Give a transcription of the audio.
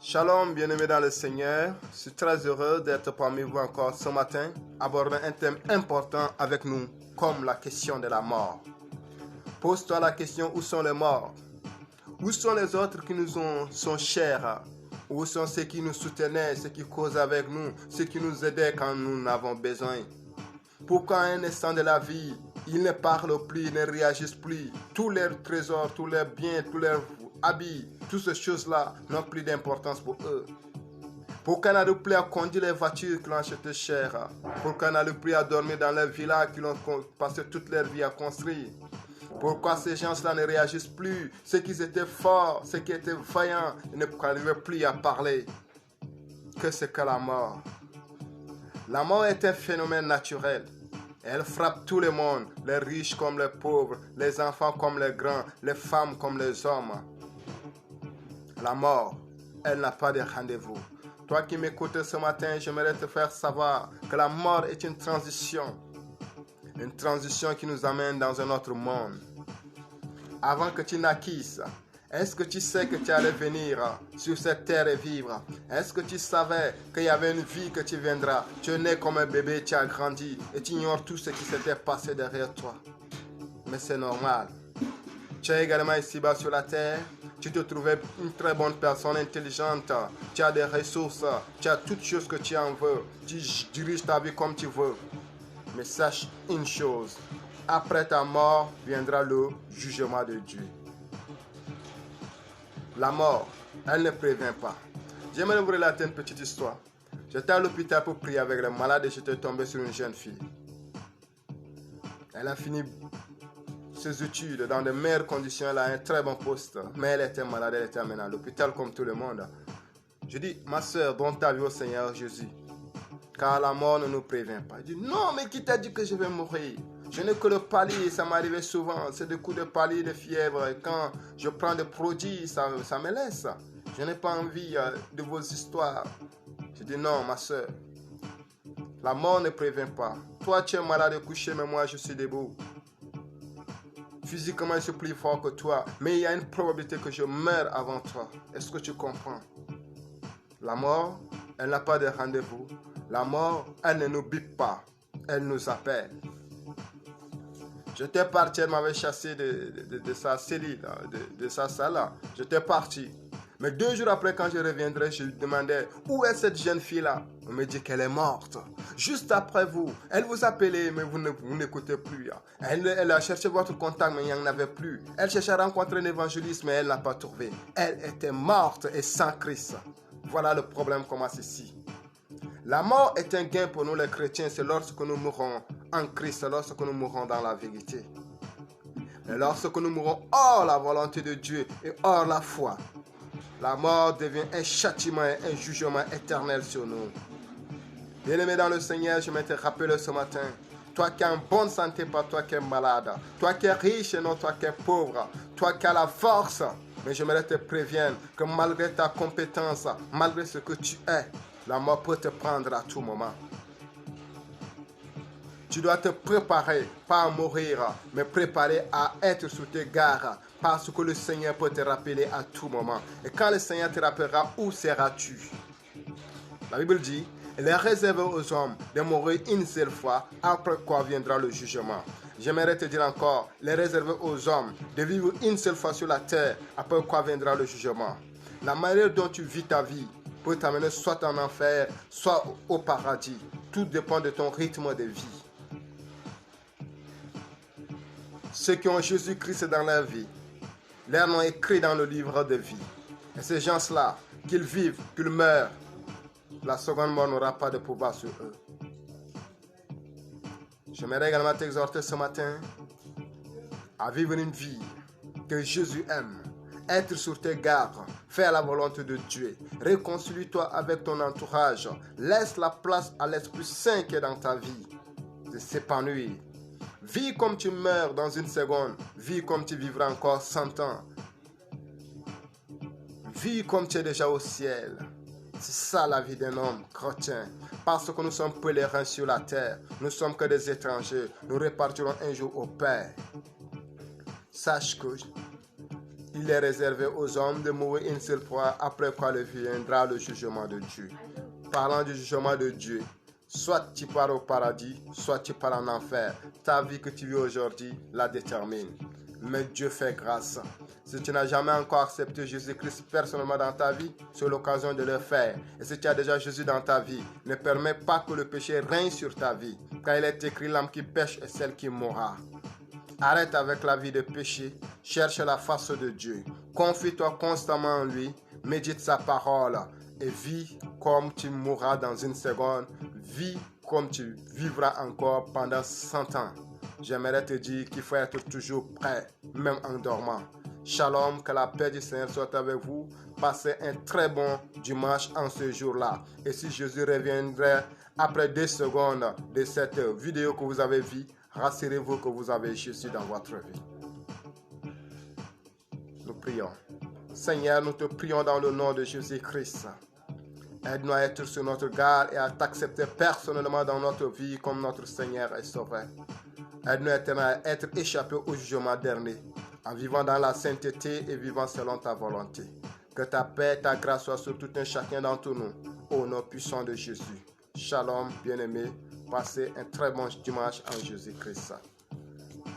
Shalom, bien-aimés dans le Seigneur. Je suis très heureux d'être parmi vous encore ce matin, aborder un thème important avec nous, comme la question de la mort. Pose-toi la question, où sont les morts? Où sont les autres qui nous sont chers? Où sont ceux qui nous soutenaient, ceux qui causent avec nous, ceux qui nous aidaient quand nous en avons besoin? Pourquoi à un instant de la vie, ils ne parlent plus, ils ne réagissent plus? Tous leurs trésors, tous leurs biens, tous leurs habits, toutes ces choses-là n'ont plus d'importance pour eux. Pourquoi n'arrivent plus à conduire les voitures qu'ils ont achetées chères? Pourquoi n'arrivent plus à dormir dans les villas qu'ils ont passé toute leur vie à construire? Pourquoi ces gens-là ne réagissent plus? Ceux qui étaient forts, ceux qui étaient vaillants, ils n'arrivaient plus à parler. Que c'est que la mort? La mort est un phénomène naturel. Elle frappe tout le monde, les riches comme les pauvres, les enfants comme les grands, les femmes comme les hommes. La mort, elle n'a pas de rendez-vous. Toi qui m'écoutes ce matin, j'aimerais te faire savoir que la mort est une transition qui nous amène dans un autre monde. Avant que tu naquisses, est-ce que tu sais que tu allais venir sur cette terre et vivre? Est-ce que tu savais qu'il y avait une vie que tu viendras? Tu es né comme un bébé, tu as grandi et tu ignores tout ce qui s'était passé derrière toi. Mais c'est normal. Tu es également ici-bas sur la terre. Tu te trouvais une très bonne personne intelligente. Tu as des ressources. Tu as toutes choses que tu en veux. Tu diriges ta vie comme tu veux. Mais sache une chose. Après ta mort viendra le jugement de Dieu. La mort, elle ne prévient pas. J'aimerais vous relater une petite histoire. J'étais à l'hôpital pour prier avec les malades et j'étais tombé sur une jeune fille. Elle a fini ses études dans de meilleures conditions, elle a un très bon poste. Mais elle était malade, elle était amenée à l'hôpital comme tout le monde. Je dis, ma soeur, donne ta vie au Seigneur Jésus. Car la mort ne nous prévient pas. Elle dit, non, mais qui t'a dit que je vais mourir? Je n'ai que le palis, ça m'arrivait souvent. C'est des coups de palis, de fièvre. Et quand je prends des produits, ça me laisse. Je n'ai pas envie de vos histoires. Je dis non, ma soeur. La mort ne prévient pas. Toi, tu es malade et couché, mais moi, je suis debout. Physiquement, je suis plus fort que toi. Mais il y a une probabilité que je meure avant toi. Est-ce que tu comprends? La mort, elle n'a pas de rendez-vous. La mort, elle ne nous bip pas. Elle nous appelle. J'étais parti, elle m'avait chassé de sa cellule, de sa salle. J'étais parti. Mais 2 jours après, quand je reviendrai, je lui demandais où est cette jeune fille-là. On me dit qu'elle est morte. Juste après vous, elle vous appelait, mais vous n'écoutez plus. Elle a cherché votre contact, mais il n'y en avait plus. Elle cherchait à rencontrer un évangéliste, mais elle n'a pas trouvé. Elle était morte et sans Christ. Voilà le problème commence ici. La mort est un gain pour nous les chrétiens, c'est lorsque nous mourrons en Christ, c'est lorsque nous mourrons dans la vérité. Mais lorsque nous mourrons hors la volonté de Dieu et hors la foi, la mort devient un châtiment et un jugement éternel sur nous. Bien-aimé dans le Seigneur, je m'étais rappelé ce matin, toi qui es en bonne santé, pas toi qui es malade, toi qui es riche et non toi qui es pauvre, toi qui as la force, mais j'aimerais te prévenir que malgré ta compétence, malgré ce que tu es, la mort peut te prendre à tout moment. Tu dois te préparer, pas à mourir, mais préparer à être sous tes gardes, parce que le Seigneur peut te rappeler à tout moment. Et quand le Seigneur te rappellera, où seras-tu? La Bible dit, il est réservé aux hommes de mourir une seule fois, après quoi viendra le jugement. J'aimerais te dire encore, il est réservé aux hommes de vivre une seule fois sur la terre, après quoi viendra le jugement. La manière dont tu vis ta vie peut t'amener soit en enfer, soit au paradis. Tout dépend de ton rythme de vie. Ceux qui ont Jésus-Christ dans leur vie, leur nom est écrit dans le livre de vie. Et ces gens-là, qu'ils vivent, qu'ils meurent, la seconde mort n'aura pas de pouvoir sur eux. J'aimerais également t'exhorter ce matin à vivre une vie que Jésus aime. Être sur tes gardes, faire la volonté de Dieu. Réconcilie-toi avec ton entourage. Laisse la place à l'Esprit Saint qui est dans ta vie de s'épanouir. Vis comme tu meurs dans une seconde. Vis comme tu vivras encore 100 ans. Vis comme tu es déjà au ciel. C'est ça la vie d'un homme chrétien. Parce que nous sommes pèlerins sur la terre. Nous ne sommes que des étrangers. Nous repartirons un jour au Père. Sache que Il est réservé aux hommes de mourir une seule fois, après quoi viendra le jugement de Dieu. Parlant du jugement de Dieu, soit tu pars au paradis, soit tu pars en enfer. Ta vie que tu vis aujourd'hui la détermine. Mais Dieu fait grâce. Si tu n'as jamais encore accepté Jésus-Christ personnellement dans ta vie, c'est l'occasion de le faire. Et si tu as déjà Jésus dans ta vie, ne permets pas que le péché règne sur ta vie. Car il est écrit, l'âme qui pêche est celle qui mourra. Arrête avec la vie de péché, cherche la face de Dieu. Confie-toi constamment en lui, médite sa parole et vis comme tu mourras dans une seconde. Vis comme tu vivras encore pendant 100 ans. J'aimerais te dire qu'il faut être toujours prêt, même en dormant. Shalom, que la paix du Seigneur soit avec vous. Passez un très bon dimanche en ce jour-là. Et si Jésus reviendrait après 2 secondes de cette vidéo que vous avez vue, rassurez-vous que vous avez Jésus dans votre vie. Nous prions. Seigneur, nous te prions dans le nom de Jésus-Christ. Aide-nous à être sur notre garde et à t'accepter personnellement dans notre vie comme notre Seigneur et Sauveur. Aide-nous à être échappés au jugement dernier, en vivant dans la sainteté et vivant selon ta volonté. Que ta paix, ta grâce soient sur tout un chacun d'entre nous, au nom puissant de Jésus. Shalom, bien-aimés. Passez un très bon dimanche en Jésus-Christ.